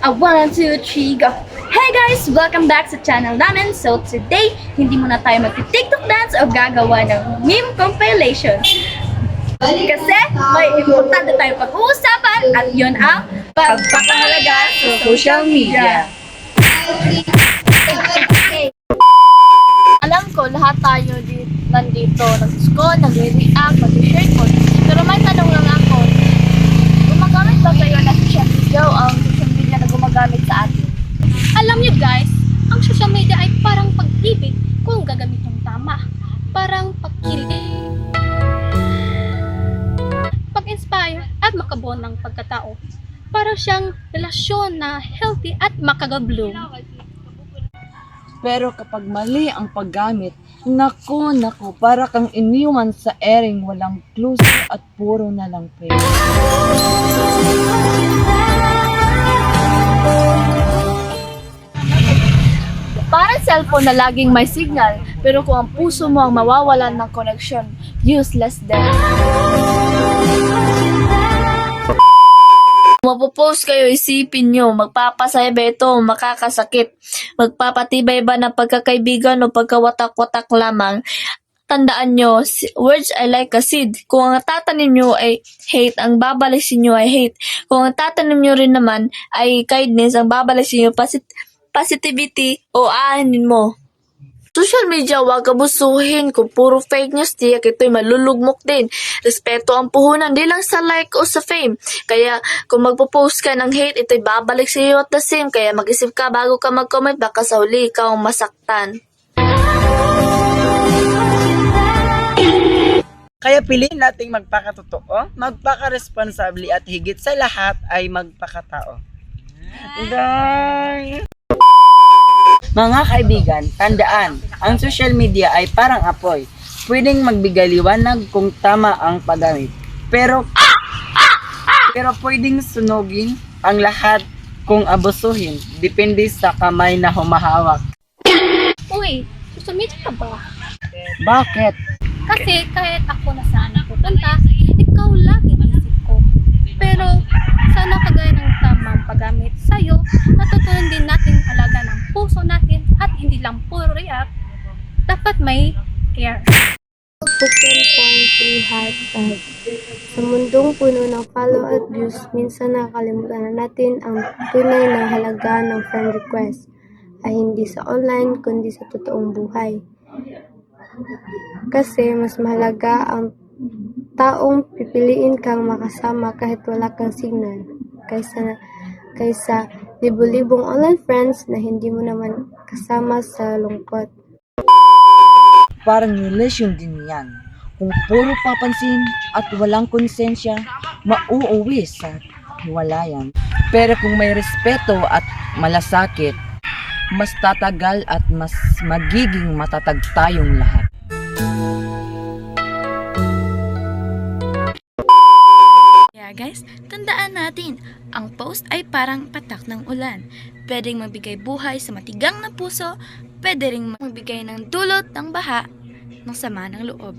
One, two, three, go! Hey guys! Welcome back sa channel namin. So today, hindi muna tayo mag-TikTok dance o gagawa ng meme compilation. Kasi may importante tayong pag-uusapan at yun ang pagpapahalaga sa social media. Alam ko, lahat tayo nandito, nag-score, nag-react, nag-share ko. Pero may tanong lang ako, gumagamit ba kayo ng social media o ang social media na gumagamit sa atin? Alam nyo guys, ang social media ay parang pag-ibig kung gagamit ng tama. Parang pag-kilig, pag-inspire at makabuo ng pagkatao. Parang siyang relasyon na healthy at makagabloom. Pero kapag mali ang paggamit, naku, para kang iniwan sa ering walang clues at puro na lang pera. Parang cellphone na laging may signal, pero kung ang puso mo ang mawawalan ng connection, useless din. Mapopost kayo, isipin nyo, magpapasaya ba ito, makakasakit, magpapatibay ba ng pagkakaibigan o pagkawatak-watak lamang? Tandaan nyo, words are like a seed. Kung ang tatanim nyo ay hate, ang babalisin nyo ay hate. Kung ang tatanim nyo rin naman ay kindness, ang babalisin nyo positivity o aanin mo. Social media, huwag abusuhin. Kung puro fake news, tiyak ito'y malulugmok din. Respeto ang puhunan, di lang sa like o sa fame. Kaya kung magpo-post ka ng hate, ito'y babalik sa iyo at the same. Kaya mag-isip ka bago ka mag-comment, baka sa huli ikaw ang masaktan. Kaya piliin nating magpakatotoo, magpakaresponsable at higit sa lahat ay magpakatao. Mga kaibigan, tandaan, ang social media ay parang apoy. Pwedeng magbigay liwanag kung tama ang paggamit. Pero pwedeng sunugin ang lahat kung abusuhin. Depende sa kamay na humahawak. Uy, social media ka ba? Bakit? Kasi kahit ako na saan pupunta, ikaw lagi isip ko. Pero sana kagaya ng tamang paggamit sa'yo, natutunan din natin alaga ng puso natin at hindi lang puro react. Dapat may care. 10.3 hashtag. Sa mundong puno ng follow at views, minsan nakakalimutan na natin ang tunay na halaga ng friend request ay hindi sa online kundi sa totoong buhay. Kasi mas mahalaga ang taong pipiliin kang makasama kahit wala kang signal kaysa libo-libong online friends na hindi mo naman kasama sa lungkot. Parang relasyon din yan. Kung puro papansin at walang konsensya, mauuwi sa hiwalayan. Pero kung may respeto at malasakit, mas tatagal at mas magiging matatag tayong lahat. Kaya guys, tandaan natin, ang post ay parang patak ng ulan. Pwedeng magbigay buhay sa matigang na puso, pwede ring magbigay ng dulot ng baha ng sama ng loob.